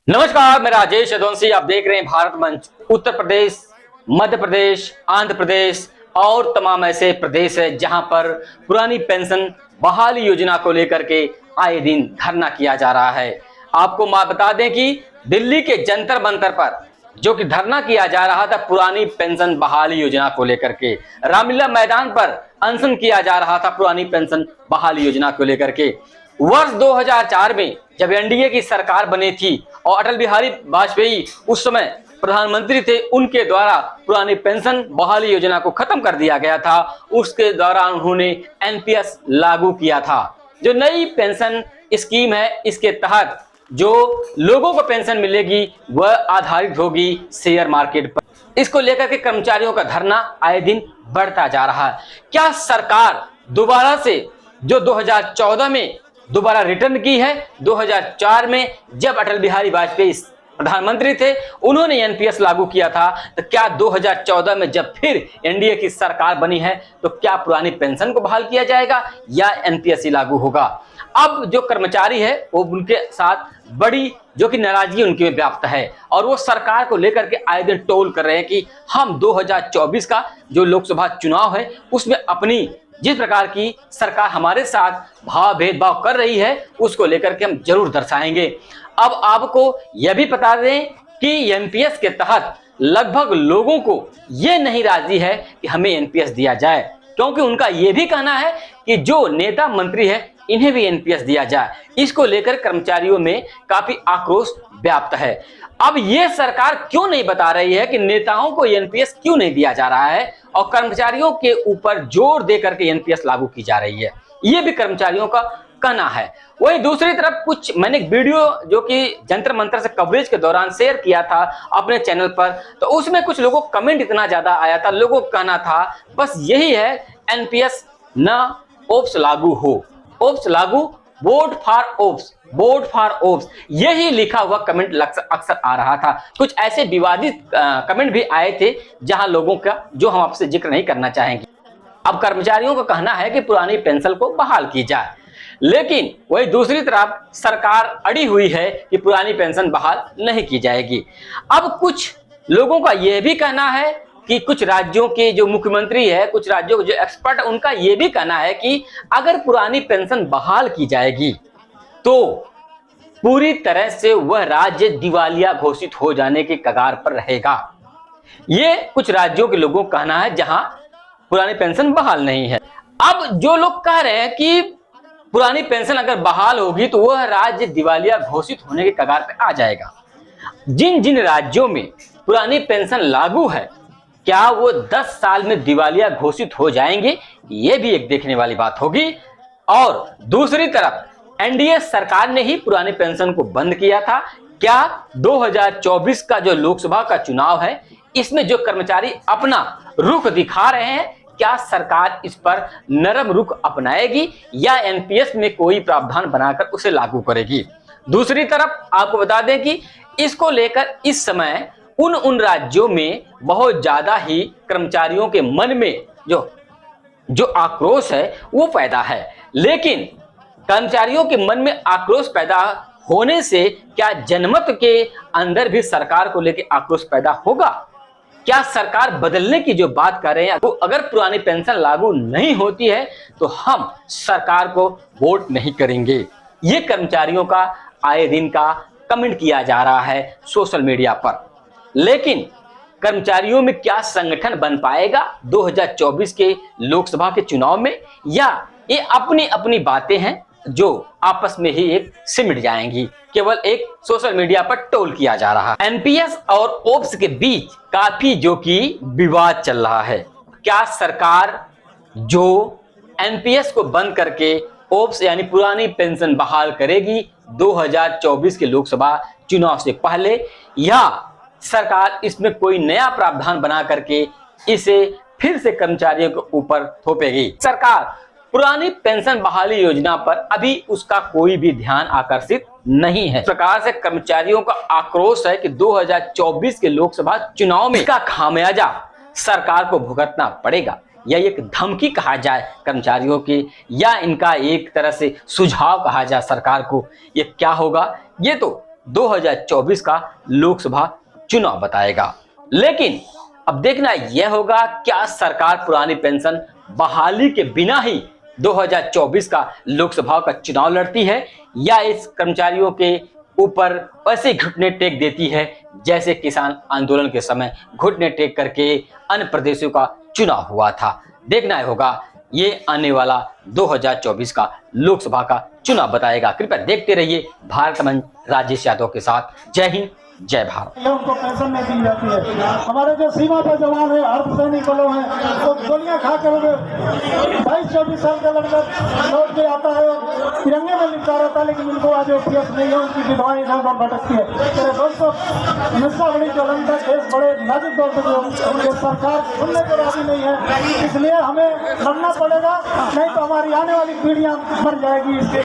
नमस्कार, मैं राजेश यदुवंशी। आप देख रहे हैं भारत मंच। उत्तर प्रदेश, मध्य प्रदेश, आंध्र प्रदेश और तमाम ऐसे प्रदेश है जहां पर पुरानी पेंशन बहाली योजना को लेकर के आए दिन धरना किया जा रहा है। आपको बता दें कि दिल्ली के जंतर मंतर पर जो कि धरना किया जा रहा था पुरानी पेंशन बहाली योजना को लेकर के, रामलीला मैदान पर अनशन किया जा रहा था पुरानी पेंशन बहाली योजना को लेकर के। वर्ष 2004 में जब एनडीए की सरकार बनी थी और अटल बिहारी वाजपेयी उस समय प्रधानमंत्री थे, उनके द्वारा पुरानी पेंशन बहाली योजना को खत्म कर दिया गया था। उसके दौरान उन्होंने एनपीएस लागू किया था। जो नई पेंशन स्कीम है, इसके तहत जो लोगों को पेंशन मिलेगी वह आधारित होगी शेयर मार्केट पर। इसको लेकर के कर्मचारियों का धरना आए दिन बढ़ता जा रहा है। क्या सरकार दोबारा से जो 2014 में दोबारा रिटर्न की है, 2004 में जब अटल बिहारी वाजपेयी प्रधानमंत्री थे उन्होंने एनपीएस लागू किया था, तो क्या 2014 में जब फिर एनडीए की सरकार बनी है तो क्या पुरानी पेंशन को बहाल किया जाएगा या एनपीएस ही लागू होगा? अब जो कर्मचारी है वो उनके साथ बड़ी जो कि नाराजगी उनकी में व्याप्त है और वो सरकार को लेकर के आए दिन टोल कर रहे हैं कि हम 2024 का जो लोकसभा चुनाव है उसमें अपनी जिस प्रकार की सरकार हमारे साथ भेदभाव कर रही है उसको लेकर के हम जरूर दर्शाएंगे। अब आपको यह भी बता दें कि एनपीएस के तहत लगभग लोगों को यह नहीं राजी है कि हमें एनपीएस दिया जाए, क्योंकि उनका यह भी कहना है कि जो नेता मंत्री है इन्हें भी एनपीएस दिया जाए। इसको लेकर कर्मचारियों में काफी आक्रोश व्याप्त है। अब ये सरकार क्यों नहीं बता रही है कि नेताओं को एनपीएस क्यों नहीं दिया जा रहा है और कर्मचारियों के ऊपर जोर दे करके एनपीएस लागू की जा रही है, ये भी कर्मचारियों का कहना है। वही दूसरी तरफ कुछ मैंने एक वीडियो जो कि जंतर मंतर से कवरेज के दौरान शेयर किया था अपने चैनल पर, तो उसमें कुछ लोगों का कमेंट इतना ज्यादा आया था, लोगों का कहना था बस यही है एनपीएस ना ओप्स लागू हो, ओप्स लागू, वोट फॉर ओप्स, यही लिखा हुआ कमेंट अक्सर आ रहा था। कुछ ऐसे विवादित कमेंट भी आए थे जहां लोगों का जो हम आपसे जिक्र नहीं करना चाहेंगे। अब कर्मचारियों का कहना है कि पुरानी पेंशन को बहाल की जाए, लेकिन वही दूसरी तरफ सरकार अड़ी हुई है कि पुरानी पेंशन बहाल नहीं की जाएगी। अब कुछ लोगों का यह भी कहना है कि कुछ राज्यों के जो मुख्यमंत्री है, कुछ राज्यों के जो एक्सपर्ट, उनका यह भी कहना है कि अगर पुरानी पेंशन बहाल की जाएगी तो पूरी तरह से वह राज्य दिवालिया घोषित हो जाने के कगार पर रहेगा। ये कुछ राज्यों के लोगों का कहना है जहां पुरानी पेंशन बहाल नहीं है। अब जो लोग कह रहे हैं कि पुरानी पेंशन अगर बहाल होगी तो वह राज्य दिवालिया घोषित होने के कगार पर आ जाएगा। जिन जिन राज्यों में पुरानी पेंशन लागू है, क्या वो 10 साल में दिवालिया घोषित हो जाएंगे, ये भी एक देखने वाली बात होगी। और दूसरी तरफ एनडीए सरकार ने ही पुरानी पेंशन को बंद किया था। क्या 2024 का जो लोकसभा का चुनाव है इसमें जो कर्मचारी अपना रुख दिखा रहे हैं, क्या सरकार इस पर नरम रुख अपनाएगी या एनपीएस में कोई प्रावधान बनाकर उसे लागू करेगी? दूसरी तरफ आपको बता दें कि इसको लेकर इस समय उन राज्यों में बहुत ज्यादा ही कर्मचारियों के मन में जो आक्रोश है वो पैदा है। लेकिन कर्मचारियों के मन में आक्रोश पैदा होने से क्या जनमत के अंदर भी सरकार को लेकर आक्रोश पैदा होगा? क्या सरकार बदलने की जो बात कर रहे हैं, तो अगर पुरानी पेंशन लागू नहीं होती है तो हम सरकार को वोट नहीं करेंगे, ये कर्मचारियों का आए दिन का कमेंट किया जा रहा है सोशल मीडिया पर। लेकिन कर्मचारियों में क्या संगठन बन पाएगा 2024 के लोकसभा के चुनाव में, या ये अपनी अपनी बातें हैं जो आपस में ही एक सिमट जाएंगी, केवल एक सोशल मीडिया पर टोल किया जा रहा है। एनपीएस और ओप्स के बीच काफी जो कि विवाद चल रहा है। क्या सरकार जो एनपीएस को बंद करके ओप्स यानी पुरानी पेंशन बहाल करेगी 2024 के लोकसभा चुनाव से पहले, या सरकार इसमें कोई नया प्रावधान बना करके इसे फिर से कर्मचारियों के ऊपर थोपेगी? सरकार पुरानी पेंशन बहाली योजना पर अभी उसका कोई भी ध्यान आकर्षित नहीं है। इस प्रकार से कर्मचारियों का आक्रोश है कि 2024 के लोकसभा चुनाव में इसका खामियाजा सरकार को भुगतना पड़ेगा। या एक धमकी कहा जाए कर्मचारियों की, या इनका एक तरह से सुझाव कहा जाए सरकार को, ये क्या होगा ये तो 2024 का लोकसभा चुनाव बताएगा। लेकिन अब देखना यह होगा, क्या सरकार पुरानी पेंशन बहाली के बिना ही 2024 का लोकसभा का चुनाव लड़ती है, या इस कर्मचारियों के ऊपर वैसे घुटने टेक देती है जैसे किसान आंदोलन के समय घुटने टेक करके अन्य प्रदेशों का चुनाव हुआ था। देखना होगा, ये आने वाला 2024 का लोकसभा का चुनाव बताएगा। कृपया देखते रहिए भारत मंच राजेश यादव के साथ। जय हिंद, जय भारत। उनको पेंशन नहीं दी जाती है। हमारे जो सीमा पर जवान है, अर्धसैनिक बलों हैं, वो गोलियां खा कर 22-24 साल का लड़का लौट के आता है और तिरंगे में लिपटा रहता है, लेकिन उनको आज उपयोग नहीं है, उनकी विधवाएं इधर उधर भटकती है। मेरे दोस्तों, हिंसा बड़ी ज्वलंत है, केस बड़े नाजुक दौर पर सरकार सुनने को राजी नहीं है, इसलिए हमें लड़ना पड़ेगा, नहीं तो हमारी आने वाली पीढ़ियां मर जाएगी इसके